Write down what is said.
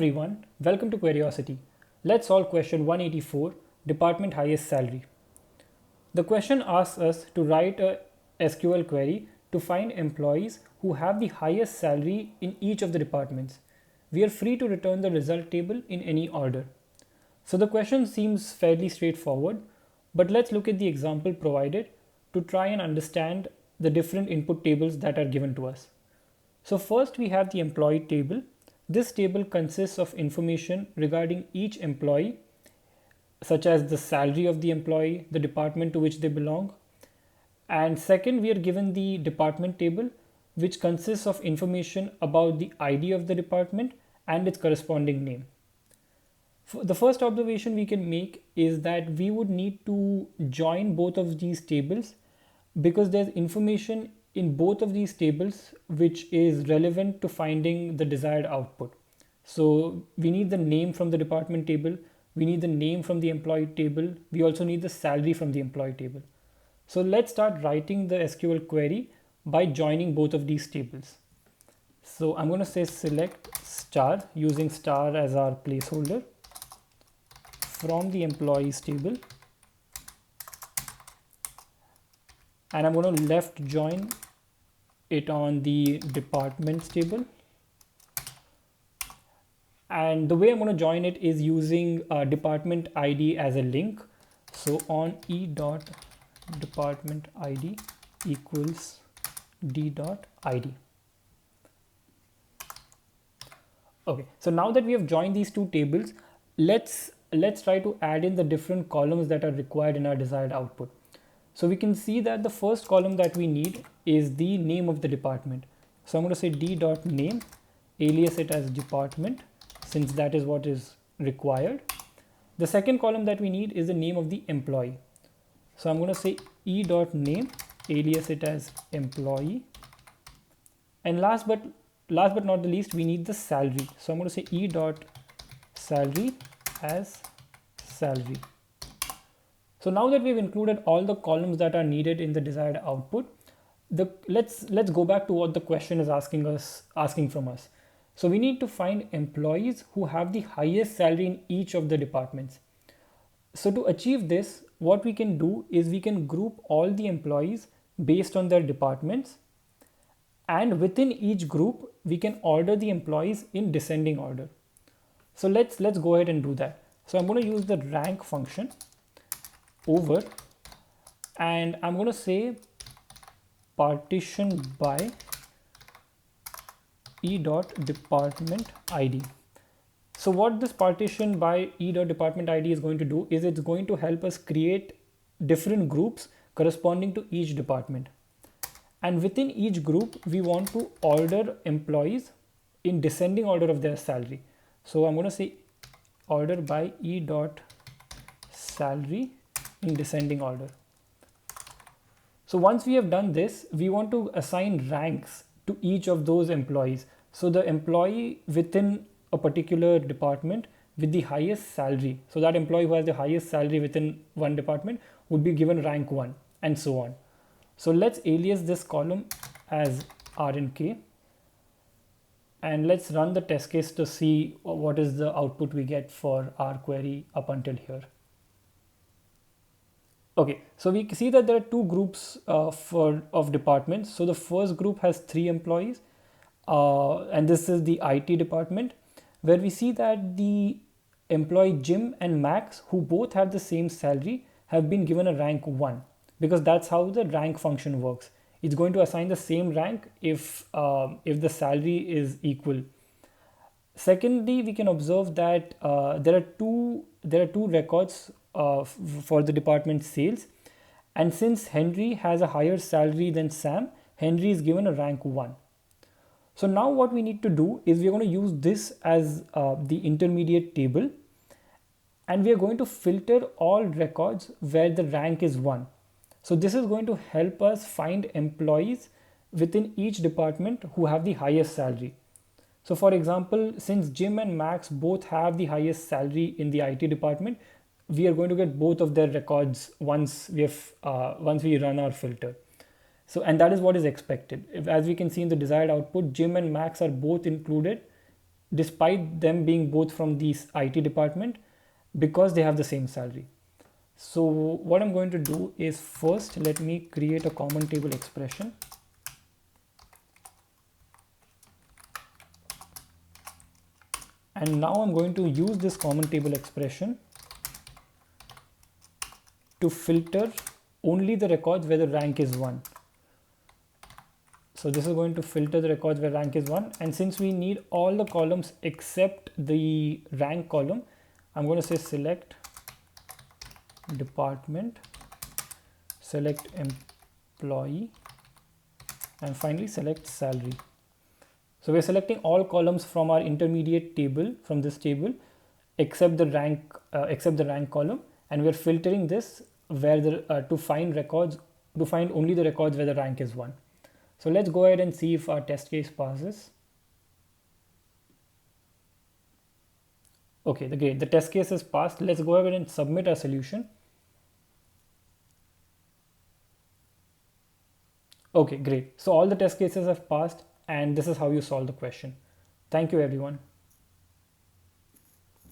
Everyone, welcome to Curiosity. Let's solve question 184, department highest salary. The question asks us to write a SQL query to find employees who have the highest salary in each of the departments. We are free to return the result table in any order. So the question seems fairly straightforward, but let's look at the example provided to try and understand the different input tables that are given to us. So first we have the employee table. This table consists of information regarding each employee, such as the salary of the employee, the department to which they belong. And second, we are given the department table, which consists of information about the ID of the department and its corresponding name. The first observation we can make is that we would need to join both of these tables because there's information in both of these tables which is relevant to finding the desired output. So we need the name from the department table, we need the name from the employee table, we also need the salary from the employee table. So let's start writing the SQL query by joining both of these tables. So I'm going to say select star using star as our placeholder from the employees table, and I'm going to left join it on the departments table. And the way I'm going to join it is using department ID as a link. So on e dot department ID equals d dot ID. Okay, so now that we have joined these two tables, let's try to add in the different columns that are required in our desired output. So we can see that the first column that we need is the name of the department. So I'm going to say d.name, alias it as department, since that is what is required. The second column that we need is the name of the employee. So I'm going to say e.name, alias it as employee. And last but not the least, we need the salary. So I'm going to say e.salary as salary. So now that we've included all the columns that are needed in the desired output, let's go back to what the question is asking from us. So we need to find employees who have the highest salary in each of the departments. So to achieve this, what we can do is we can group all the employees based on their departments, and within each group we can order the employees in descending order. So let's go ahead and do that. So I'm going to use the rank function over, and I'm going to say partition by e dot department ID. So what this partition by e dot department ID is going to do is it's going to help us create different groups corresponding to each department, and within each group we want to order employees in descending order of their salary. So I'm going to say order by e dot salary in descending order. So once we have done this, we want to assign ranks to each of those employees. So the employee within a particular department with the highest salary, so that employee who has the highest salary within one department would be given rank 1, and so on. So let's alias this column as RNK, and let's run the test case to see what is the output we get for our query up until here. Okay, so we see that there are two groups of departments. So the first group has 3 employees, and this is the IT department, where we see that the employee Jim and Max, who both have the same salary, have been given a rank 1, because that's how the rank function works. It's going to assign the same rank if the salary is equal. Secondly, we can observe that there are two records for the department sales, and since Henry has a higher salary than Sam, Henry is given a rank 1. So now what we need to do is we're going to use this as the intermediate table, and we are going to filter all records where the rank is 1. So this is going to help us find employees within each department who have the highest salary. So for example, since Jim and Max both have the highest salary in the IT department, we are going to get both of their records once we run our filter. So, and that is what is expected. As we can see in the desired output, Jim and Max are both included despite them being both from the IT department, because they have the same salary. So what I'm going to do is, first let me create a common table expression. And now I'm going to use this common table expression to filter only the records where the rank is 1. So this is going to filter the records where rank is 1. And since we need all the columns except the rank column, I'm going to say select department, select employee, and finally select salary. So we're selecting all columns from our intermediate table, from this table, except the rank column, and we're filtering this where to find only the records where the rank is 1. So let's go ahead and see if our test case passes. Okay, great. The test case is passed. Let's go ahead and submit our solution. Okay, great. So all the test cases have passed, and this is how you solve the question. Thank you, everyone.